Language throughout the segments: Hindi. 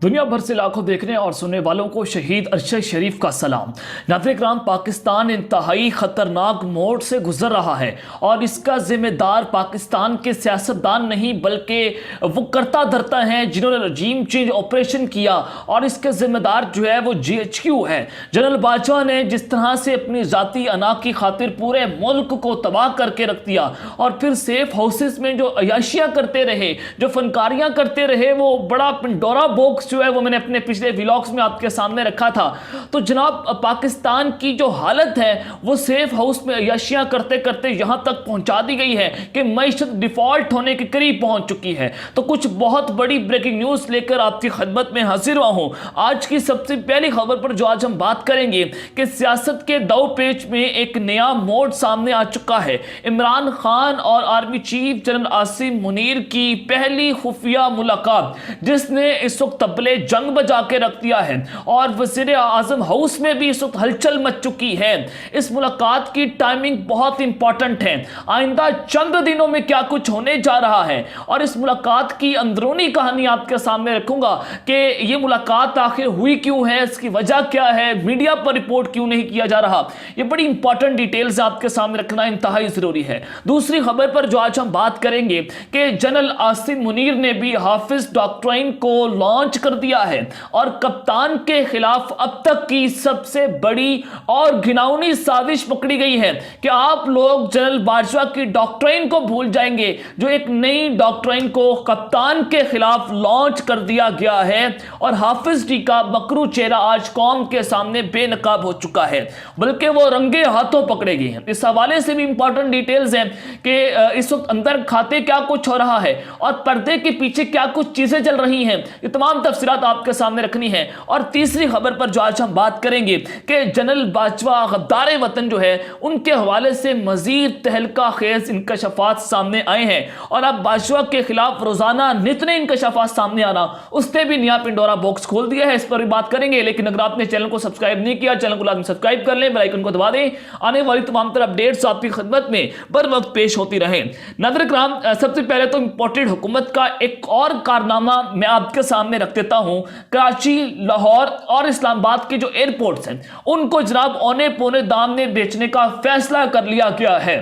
दुनिया भर से लाखों देखने और सुनने वालों को शहीद अरशद शरीफ का सलाम। नाज़रीन, पाकिस्तान इंतहाई खतरनाक मोड़ से गुजर रहा है और इसका जिम्मेदार पाकिस्तान के सियासतदान नहीं बल्कि वो करता धरता हैं जिन्होंने रजीम चेंज ऑपरेशन किया, और इसके जिम्मेदार जो है वो GHQ है। जनरल बाजवा ने जिस तरह से अपनी ज़ाती अना की खातिर पूरे मुल्क को तबाह करके रख दिया और फिर सेफ हाउसेस में जो अयाशियाँ करते रहे, जो फनकारियाँ करते रहे, वो बड़ा पिंडोरा बॉक्स जो है वो मैंने अपने पिछले व्लॉग्स में आपके सामने रखा था। तो जनाब, पाकिस्तान की जो हालत है वो सेफ हाउस में अयाशियां करते करते यहां तक पहुंचा दी गई है कि मईशत डिफॉल्ट होने के करीब पहुंच चुकी है। तो कुछ बहुत बड़ी ब्रेकिंग न्यूज लेकर आपकी खिदमत में हाजिर हुआ हूं। आज की सबसे पहली खबर पर जो आज हम बात करेंगे कि सियासत के दाव पेच में एक नया मोड़ सामने आ चुका है। इमरान खान और army chief general Asim Munir की पहली खुफिया मुलाकात, जिसने इस वक्त तबले जंग बजा के रख दिया है और वज़ीर आज़म हाउस में भी इस वक्त हलचल मच चुकी है। इस मुलाकात की टाइमिंग बहुत इंपॉर्टेंट है। आइंदा चंद दिनों में क्या कुछ होने जा रहा है और इस मुलाकात की अंदरूनी कहानी आपके सामने रखूंगा कि ये मुलाकात आखिर हुई क्यों है, इसकी वजह क्या है, मीडिया पर रिपोर्ट क्यों नहीं किया जा रहा। ये बड़ी इंपॉर्टेंट डिटेल्स आपके सामने रखना इंतहाई जरूरी है। दूसरी खबर पर जो आज हम बात करेंगे कि जनरल आसिम मुनीर ने भी हाफिज डॉक्ट्राइन को लॉन्च कर दिया है और कप्तान के खिलाफ अब तक की सबसे बड़ी और घिनौनी साजिश पकड़ी गई है कि आप लोग जनरल बाजवा की डॉक्ट्राइन को भूल जाएंगे, जो एक नई डॉक्ट्राइन को कप्तान के खिलाफ लॉन्च कर दिया गया है और हाफिज जी का मकरू चेहरा आज कौम के सामने बेनकाब हो चुका है, बल्कि वो रंगे हाथों पकड़े गए हैं। इस हवाले से भी इंपॉर्टेंट डिटेल्स हैं कि इस वक्त अंदर खाते क्या कुछ हो रहा है और पर्दे के पीछे क्या कुछ चीजें चल रही हैं। ये तमाम तफसीलात आपके सामने रखनी है। और तीसरी खबर पर जो आज हम बात करेंगे कि जनरल बाजवा गद्दार वतन जो है उनके हवाले से मजीद तहलका खेज इंकशाफात सामने आए हैं और अब बाजवा के खिलाफ रोजाना नित नए इंकशाफात सामने आना, उसने भी नया पिंडोरा बॉक्स खोल दिया है। इस पर भी बात करेंगे, लेकिन अगर आपने चैनल को सब्सक्राइब नहीं किया, चैनल को लाजमी सब्सक्राइब कर लें, बेल आइकन को दबा दें। आने वाली तमाम तरह अपडेट्स आपकी खिदमत में बर वक्त पेश होती रहे। नाज़रीन किराम, सबसे पहले तो इंपोर्टेड हुकूमत का एक और कारनामा मैं आपके सामने रख देता हूं। कराची, लाहौर और इस्लामाबाद के जो एयरपोर्ट्स हैं उनको जनाब औने पौने दाम में बेचने का फैसला कर लिया गया है।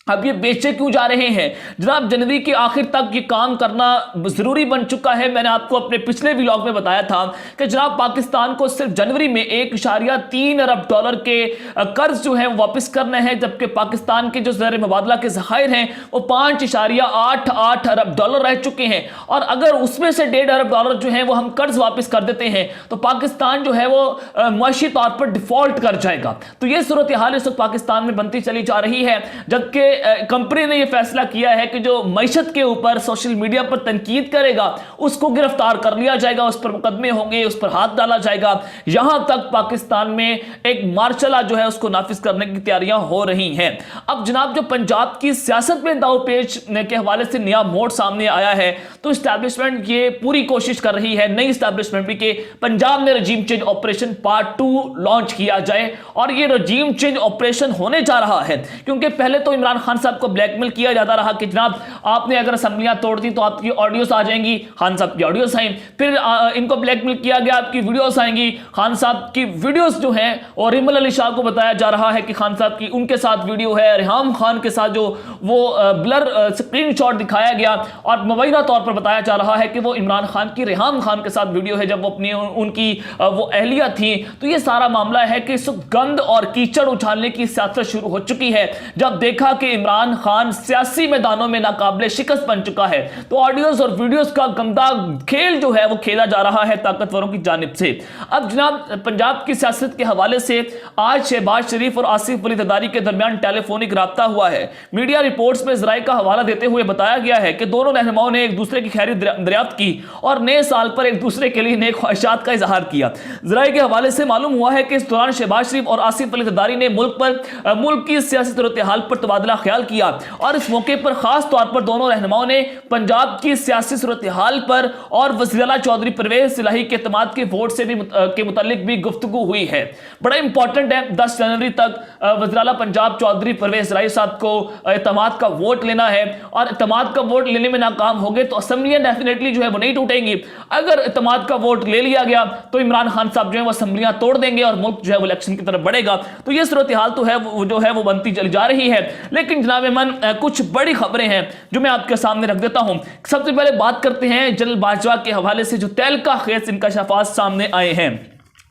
अब ये बेचे क्यों जा रहे हैं जनाब? जनवरी के आखिर तक ये काम करना जरूरी बन चुका है। मैंने आपको अपने पिछले व्लॉग में बताया था कि जनाब पाकिस्तान को सिर्फ जनवरी में 1.3 अरब डॉलर के कर्ज जो है वापस करना है, जबकि पाकिस्तान के जो ज़र मुबादला के ज़खायर हैं वो 5.88 अरब डॉलर रह चुके हैं। और अगर उसमें से 1.5 अरब डॉलर जो है वो हम कर्ज वापस कर देते हैं तो पाकिस्तान जो है वो मुआशी तौर पर डिफॉल्ट कर जाएगा। तो ये सूरत हाल इस वक्त पाकिस्तान में बनती चली जा रही है, जबकि कंपनी ने यह फैसला किया है कि जो मईशत के ऊपर सोशल मीडिया पर तनकीद करेगा उसको गिरफ्तार कर लिया जाएगा, उस पर मुकदमे होंगे, उस पर हाथ डाला जाएगा। यहां तक पाकिस्तान में एक मार्शल जो है उसको नाफिज करने की तैयारियां हो रही हैं। अब जनाब, जो पंजाब की सियासत में दाव पेच के हवाले से नया मोड़ सामने आया है, तो इस्टेब्लिशमेंट ये पूरी कोशिश कर रही है, नई इस्टेब्लिशमेंट भी, कि पंजाब में रजीम चेंज ऑपरेशन पार्ट 2 लॉन्च किया जाए। और ये रजीम चेंज ऑपरेशन होने जा रहा है क्योंकि पहले तो इमरान खान साहब को ब्लैकमेल किया जाता रहा कि जनाब आपने अगर असेंबलियां तोड़ दी तो आपकी ऑडियोस आ जाएंगी, खान साहब की ऑडियोस आई। फिर इनको ब्लैकमेल किया गया, आपकी वीडियोस आएंगी, खान साहब की वीडियोस जो हैं, और रिमल अली शाह को बताया जा रहा है कि खान साहब की उनके साथ वीडियो है, रेहाम खान के साथ जो वो ब्लर स्क्रीनशॉट दिखाया गया और मुबैना तौर पर बताया जा रहा है कि वो इमरान खान की रेहाम खान के साथ वीडियो है जब वो अपनी उनकी वो अहलिया थी। तो ये सारा मामला है कि इस गंद और कीचड़ उछालने की सियासत शुरू हो चुकी है। जब देखा कि इमरान खान सियासी मैदानों में नाकाबिले शिकस्त बन चुका है तो ऑडियोज और वीडियोस का गंदा खेल जो है वो खेला जा रहा है ताकतवरों की जानिब से। अब जनाब, पंजाब की सियासत के हवाले से आज शहबाज शरीफ और आसिफ अली जरदारी के दरमियान टेलीफोनिक राब्ता हुआ है। मीडिया रिपोर्ट्स में जराए का हवाला देते हुए बताया गया है कि दोनों रहनुमाओं ने एक दूसरे की खैरियत दरियाफ्त की और नए साल पर एक दूसरे के लिए नए ख्वाहिशात का इजहार किया। जराए के हवाले से मालूम हुआ है कि इस दौरान शहबाज शरीफ और आसिफ अली जरदारी ने मुल्क की सियासी सूरत हाल पर तबादला ख्याल किया। और इस मौके पर खास तौर पर दोनों रहनुमाओं ने पंजाब की सियासी सूरत हाल पर और वज़ीर-ए-आला चौधरी परवेज इलाही के एतमाद के वोट से भी के मुतालिक भी गुफ्तगू हुई है। बड़ा इंपॉर्टेंट है, 10 जनवरी तक वज़ीर-ए-आला पंजाब चौधरी परवेज इलाही साहब को एतमाद का वोट लेना है, और एतमाद का वोट लेने में नाकाम हो गए तो असेंबलियां डेफिनेटली जो है वो नहीं टूटेंगी। अगर एतमाद का वोट ले लिया गया तो इमरान खान साहब जो है वो असेंबलियां तोड़ देंगे और मुल्क जो है वो इलेक्शन की तरफ बढ़ेगा। तो ये सूरत हाल तो है वो जो है वो बनती चली जा रही है। लेकिन जनाब मन कुछ बड़ी खबरें हैं जो मैं आपके सामने रख देता हूं। सबसे पहले बात करते हैं जनरल बाजवा के हवाले से जो तहलका खेज इंकशाफात सामने आए हैं।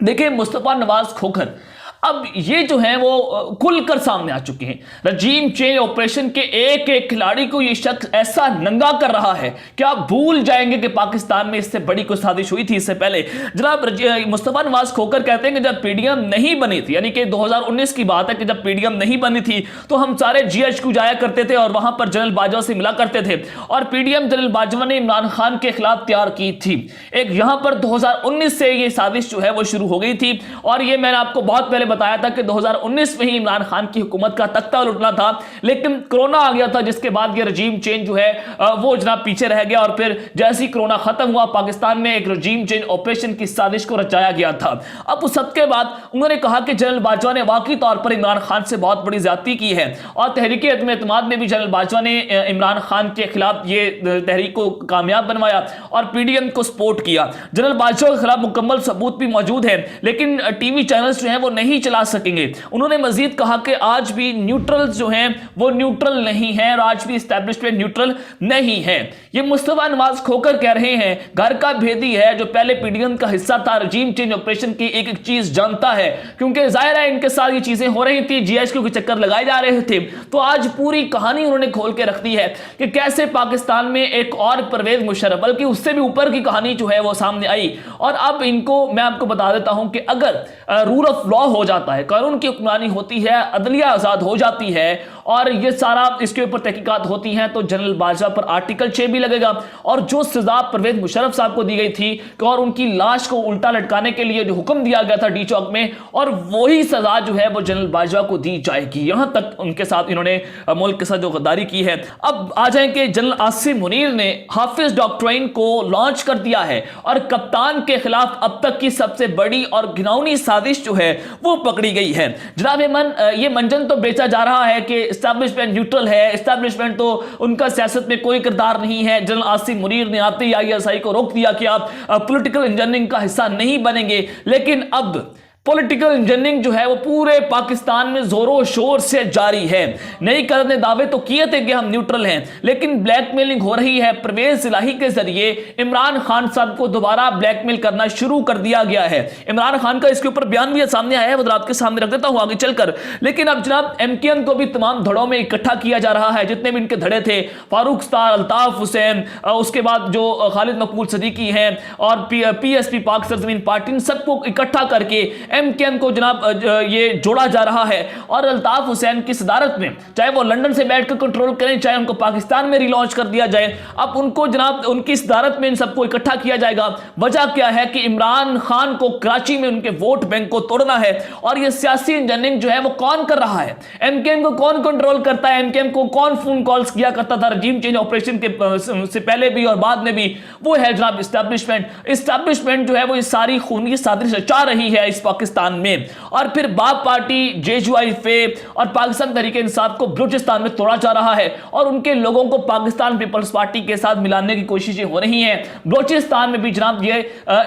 देखिए, मुस्तफा नवाज खोखर अब ये जो है वो खुलकर सामने आ चुके हैं। रजीम चेंज ऑपरेशन के एक एक खिलाड़ी को ये शख्स ऐसा नंगा कर रहा है कि आप भूल जाएंगे कि पाकिस्तान में इससे बड़ी कोई साजिश हुई थी इससे पहले। जनाब मुस्तफा नवाज खोखर कहते हैं कि जब पीडीएम नहीं बनी थी, यानी कि 2019 की बात है कि जब पीडीएम नहीं बनी थी तो हम सारे जीएचक्यू जाया करते थे और वहां पर जनरल बाजवा से मिला करते थे, और पीडीएम जनरल बाजवा ने इमरान खान के खिलाफ तैयार की थी। एक यहां पर 2019 से ये साजिश जो है वो शुरू हो गई थी, और ये मैंने आपको बहुत पहले बताया था कि 2019 में ही इमरान खान की हुकूमत का तख्ता उलटना था, लेकिन कोरोना आ गया था जिसके बाद ये रजीम चेंज जो है वो जनाब पीछे रह गया, और फिर जैसे ही कोरोना खत्म हुआ पाकिस्तान में एक रजीम चेंज ऑपरेशन की साजिश को रचाया गया था। अब उस सब के बाद उन्होंने कहा कि जनरल बाजवा ने वाकई तौर पर इमरान खान से बहुत बड़ी ज्यादती की है, और तहरीक एतमाद में भी जनरल बाजवा ने इमरान खान के खिलाफ ये तहरीक को कामयाब बनवाया और पीडीएम को सपोर्ट किया। जनरल बाजवा के खिलाफ मुकम्मल सबूत भी मौजूद है, लेकिन टीवी चैनल्स जो है वो नहीं चला सकेंगे। उन्होंने मजीद कहा कि आज भी न्यूट्रल जो हैं वो न्यूट्रल नहीं है, और आज भी एस्टैब्लिशमेंट न्यूट्रल नहीं है। ये मुस्तफा नवाज खोखर कह रहे हैं, घर का भेदी है जो पहले पीडीएम का हिस्सा था, रजीम चेंज ऑपरेशन की एक एक चीज जानता है, क्योंकि जाहिर है इनके साथ ये चीजें हो रही थी, जीएचक्यू के चक्कर लगाए जा रहे थे। तो आज पूरी कहानी उन्होंने खोल के रख दी है कि कैसे पाकिस्तान में एक और परवेज मुशर्रफ, बल्कि उससे भी ऊपर की कहानी जो है वो सामने आई। और अब इनको मैं आपको बता देता हूं कि अगर रूल ऑफ लॉ हो जाता है, कानून की हुक्मरानी होती है, अदलिया आजाद हो जाती है, और ये सारा इसके ऊपर तहकीकात होती हैं, तो जनरल बाजवा पर आर्टिकल 6 भी लगेगा। और जो सजा परवेज मुशर्रफ साहब को दी गई थी और उनकी लाश को उल्टा लटकाने के लिए जो हुक्म दिया गया था डी चौक में, और वही सजा जो है वो जनरल बाजवा को दी जाएगी। यहां तक उनके साथ इन्होंने मुल्क के साथ जो गद्दारी की है। अब आ जाए कि जनरल आसिम मुनीर ने हाफिज डॉक्ट्राइन को लॉन्च कर दिया है, और कप्तान के खिलाफ अब तक की सबसे बड़ी और घिनौनी साजिश जो है वो पकड़ी गई है। जनाब ये मंजन तो बेचा जा रहा है कि एस्टैब्लिशमेंट न्यूट्रल है, एस्टैब्लिशमेंट तो उनका सियासत में कोई किरदार नहीं है। जनरल आसिम मुनीर ने आते ही आईएसआई को रोक दिया कि आप पॉलिटिकल इंजीनियरिंग का हिस्सा नहीं बनेंगे, लेकिन अब पॉलिटिकल इंजीनियरिंग जो है वो पूरे पाकिस्तान में जोरों शोर से जारी है। नई कदर ने दावे तो किए थे कि हम न्यूट्रल हैं, लेकिन ब्लैकमेलिंग हो रही है। परवेज इलाही के जरिए इमरान खान साहब को दोबारा ब्लैकमेल करना शुरू कर दिया गया है। इमरान खान का इसके ऊपर बयान भी सामने आया है, वो आपके सामने रख देता हूं आगे चलकर। लेकिन अब जनाब एमकेएम को भी तमाम धड़ों में इकट्ठा किया जा रहा है, जितने भी इनके धड़े थे, फारूक स्टार, अल्ताफ हुसैन, उसके बाद जो खालिद मकबूल सदीकी हैं, और पीएसपी पाक सरजमीन पार्टी, इन सबको इकट्ठा करके एमकेएम को जनाब ये जोड़ा जा रहा है। और अल्ताफ हुसैन की सदारत में, चाहे वो लंदन से बैठकर कंट्रोल करें, चाहे उनको पाकिस्तान में रिलॉन्च कर दिया जाए, अब उनको जनाब उनकी सदारत में इन सबको इकट्ठा किया जाएगा। वजह क्या है कि इमरान खान को कराची में उनके वोट बैंक को तोड़ना है। और ये सियासी इंजीनियरिंग जो है वो कौन कर रहा है, एमकेएम को कौन कंट्रोल करता है, एमकेएम को कौन फोन कॉल्स किया करता था रजीम चेंज ऑपरेशन के से पहले भी और बाद में भी, वो है जनाब एस्टैब्लिशमेंट जो है वो इस सारी खूनी साजिश रचा रही है इस पाकिस्तान में। और फिर बाप पार्टी, जेजुआईफे और पाकिस्तान तहरीक इंसाफ को बलूचिस्तान में तोड़ा जा रहा है, और उनके लोगों को पाकिस्तान पीपल्स पार्टी के साथ मिलाने की कोशिशें हो रही हैं। बलूचिस्तान में भी जनाब ये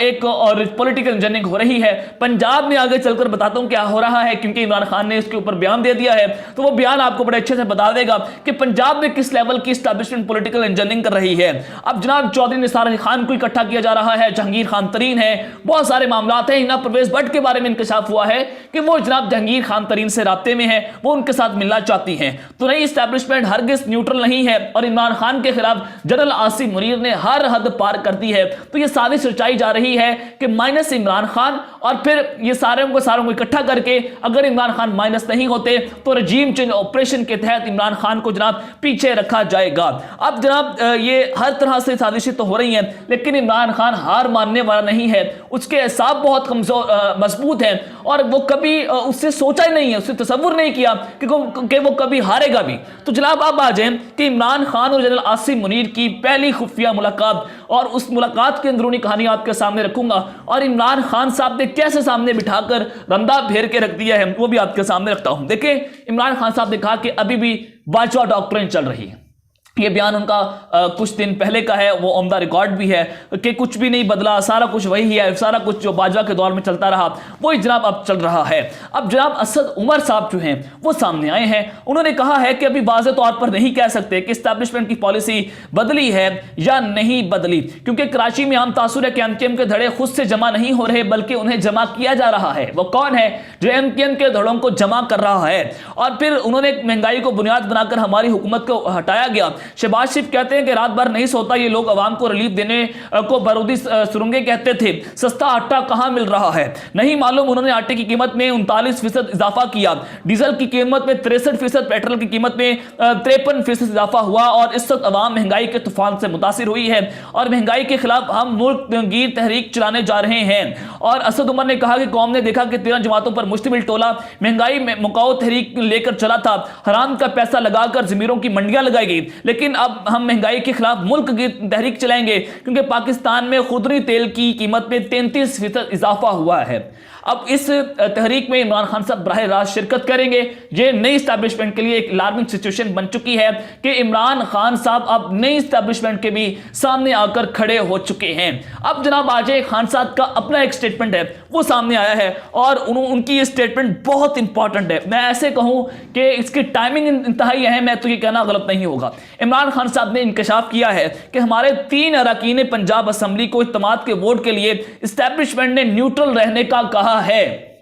एक और पॉलिटिकल इंजीनियरिंग हो रही है। पंजाब में आगे चलकर बताता हूं क्या हो रहा है, क्योंकि इमरान खान ने इसके ऊपर बयान दे दिया है, तो वो बयान आपको बड़े अच्छे से बता देगा कि पंजाब में किस लेवल की एस्टैब्लिशमेंट पॉलिटिकल इंजीनियरिंग कर रही है। अब जनाब चौधरी निसार अली खान को इकट्ठा किया जा रहा है, जहांगीर खान तरीन है, बहुत सारे मामला हैं। हिना परवेज भट्ट के बारे में इंकशाफ हुआ है कि वो जनाब जहांगीर खान तरीन से राब्ते में है, वो उनके साथ मिलना चाहती हैं। तो नई एस्टैब्लिशमेंट हरगिज न्यूट्रल नहीं है, और इमरान खान के खिलाफ जनरल आसिम मुनीर ने हर हद पार कर दी है। तो ये साजिश रचाई जा रही है कि माइनस इमरान खान, और फिर ये सारों को इकट्ठा करके अगर इमरान खान माइनस नहीं होते तो रजीम चेंज ऑपरेशन के तहत इमरान खान को जनाब पीछे रखा जाएगा। अब जनाब ये हर तरह से साजिशें तो हो रही हैं, लेकिन इमरान खान हार मानने वाला नहीं है। उसके हिसाब बहुत कमजोर मजबूत मजबूत है और वो कभी उससे सोचा ही नहीं है, उससे तसव्वुर नहीं किया कि वो कभी हारेगा भी। तो जनाब अब आ जाए कि इमरान खान और जनरल आसिम मुनीर की पहली खुफिया मुलाकात, और उस मुलाकात की अंदरूनी कहानी आपके सामने रखूंगा, और इमरान खान साहब ने कैसे सामने बिठाकर रंदा फेर के रख दिया है वो भी आपके सामने रखता हूं। देखिए, इमरान खान साहब ने कहा कि अभी भी बाजवा डॉक्ट्रिन चल रही है। ये बयान उनका कुछ दिन पहले का है, वो ऑन द रिकॉर्ड भी है कि कुछ भी नहीं बदला, सारा कुछ वही है, सारा कुछ जो बाजवा के दौर में चलता रहा वही जनाब अब चल रहा है। अब जनाब असद उमर साहब जो हैं वो सामने आए हैं, उन्होंने कहा है कि अभी वाज़ेह तौर पर नहीं कह सकते कि एस्टैब्लिशमेंट की पॉलिसी बदली है या नहीं बदली, क्योंकि कराची में आम तासुर है कि एमकेएम के धड़े खुद से जमा नहीं हो रहे बल्कि उन्हें जमा किया जा रहा है। वो कौन है जो एमकेएम के धड़ों को जमा कर रहा है? और फिर उन्होंने महंगाई को बुनियाद बनाकर हमारी हुकूमत को हटाया गया। शहबाज शरीफ कहते हैं कि रात भर नहीं सोता ये लोग अवाम को रिलीफ देने को बारूदी सुरंगे कहते थे। सस्ता आटा कहां मिल रहा है नहीं मालूम। उन्होंने आटे की कीमत में 39% इजाफा किया, डीजल की कीमत में 63%, पेट्रोल की कीमत में 53% इजाफा हुआ और इस वक्त अवाम महंगाई के तूफान से मुतासिर हुई है और महंगाई के खिलाफ हम मुल्क गिर तहरीक चलाने जा रहे हैं। और असद उमर ने कहा कि कौम ने देखा कि 13 जमातों पर मुश्तमिल टोला महंगाई में मुकाओ तहरीक लेकर चला था, हराम का पैसा लगाकर जमीरों की मंडियां लगाई गई, लेकिन अब हम महंगाई के खिलाफ मुल्क की तहरीक चलाएंगे क्योंकि पाकिस्तान में खुदरी तेल की कीमत में 33% इजाफा हुआ है। अब इस तहरीक में इमरान खान साहब बराह रास्त शिरकत करेंगे। ये नई एस्टैब्लिशमेंट के लिए एक अलार्मिंग सिचुएशन बन चुकी है कि इमरान खान साहब अब नई एस्टैब्लिशमेंट के भी सामने आकर खड़े हो चुके हैं। अब जनाब आजय खान साहब का अपना एक स्टेटमेंट है वो सामने आया है और उनकी ये स्टेटमेंट बहुत इंपॉर्टेंट है। मैं ऐसे कहूं कि इसकी टाइमिंग इंतहाई अहम है, तो ये कहना गलत नहीं होगा। इमरान खान साहब ने इंकशाफ किया है कि हमारे 3 अरकान पंजाब असम्बली को इत्तेमाद के वोट के लिए एस्टैब्लिशमेंट ने न्यूट्रल रहने का कहा है।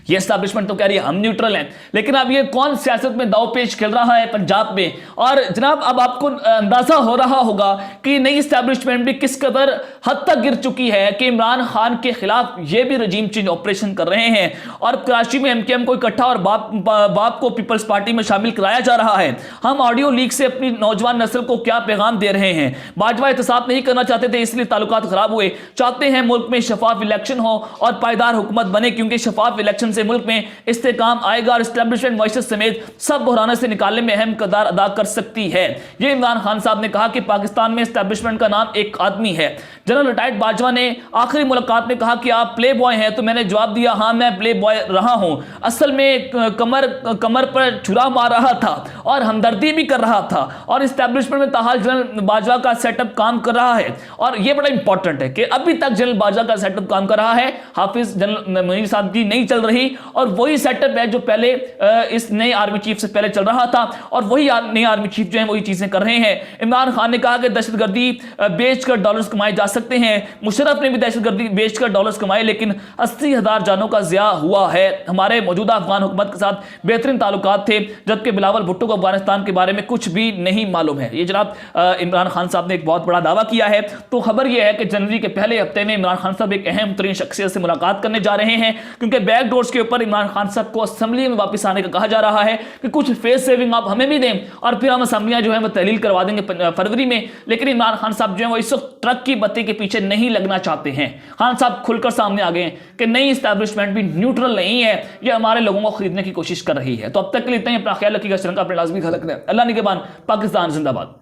ये एस्टैब्लिशमेंट तो कह रही है हम न्यूट्रल हैं, लेकिन अब ये कौन सियासत में दाव पेच खेल रहा है पंजाब में। और जनाब अब आपको अंदाजा हो रहा होगा कि नई एस्टैब्लिशमेंट भी किस कदर हद तक गिर चुकी है कि इमरान खान के खिलाफ ये भी रजीम चेंज ऑपरेशन कर रहे हैं और कराची में एमकेएम को इकट्ठा और बाप को पीपल्स पार्टी में शामिल कराया जा रहा है। हम ऑडियो लीक से अपनी नौजवान नस्ल को क्या पैगाम दे रहे हैं? बाजवा एहतसाब नहीं करना चाहते थे इसलिए ताल्लुकात खराब हुए, चाहते हैं मुल्क में शफाफ इलेक्शन हो और पायदार हुकूमत बने, क्योंकि शफाफ इलेक्शन से मुल्क में इस्तेकाम आएगा और एस्टैब्लिशमेंट वॉइसेस समेत सब बहराने से निकालने में अहम किरदार अदा कर सकती है। ये इमरान खान साहब ने कहा कि पाकिस्तान में एस्टैब्लिशमेंट का नाम एक आदमी है। जनरल रिटायर्ड बाजवा ने आखिरी मुलाकात में कहा कि आप प्ले बॉय हैं, तो मैंने जवाब दिया हाँ मैं प्ले बॉय रहा हूं। असल में कमर पर छुरा मार रहा था और हमदर्दी भी कर रहा था और एस्टैब्लिशमेंट में ताहाल जनरल बाजवा का सेटअप काम कर रहा है। और यह बड़ा इंपॉर्टेंट है कि अभी तक जनरल बाजवा का सेटअप काम कर रहा है, हाफिज जनरल मुनीर साहब की नहीं चल रही और वही सेटअप है जो पहले इस नए आर्मी चीफ से पहले चल रहा था और वही नए आर्मी चीफ जो है वही चीजें कर रहे हैं। इमरान खान ने कहा कि दहशतगर्दी बेचकर डॉलर्स कमाए जा सकते हैं। मुशर्रफ ने भी दहशतगर्दी बेचकर डॉलर्स कमाए, लेकिन 80,000 जानों का ज़िया हुआ है। हमारे मौजूदा अफगान हुकूमत के साथ बेहतरीन ताल्लुकात थे, जबकि बिलावल भुट्टो को अफगानिस्तान के बारे में कुछ भी नहीं मालूम है। ये जनाब इमरान खान साहब ने एक बहुत बड़ा दावा किया है। तो खबर यह है कि जनवरी के पहले हफ्ते में इमरान खान साहब एक अहम तरीन शख्सियत से मुलाकात करने जा रहे हैं, क्योंकि बैक डोर्स के ऊपर इमरान खान साहब को असेंबली में वापस आने का कहा जा रहा है कि कुछ फेस सेविंग आप हमें भी दें और फिर हम असेंबलियां जो है वो तहलील करवा देंगे फरवरी में। लेकिन इमरान खान साहब जो है वो इस वक्त ट्रक की बत्ती के पीछे नहीं लगना चाहते हैं। खान साहब खुलकर सामने आ गए कि नई एस्टैब्लिशमेंट भी न्यूट्रल नहीं है, ये हमारे लोगों को खरीदने की कोशिश कर रही है। तो अब तक के लिए इतना ही। अपना ख्याल रखिएगा, श्रीलंका अपने लाजमी ख्याल रखना है। अल्लाह निगहबान, पाकिस्तान जिंदाबाद।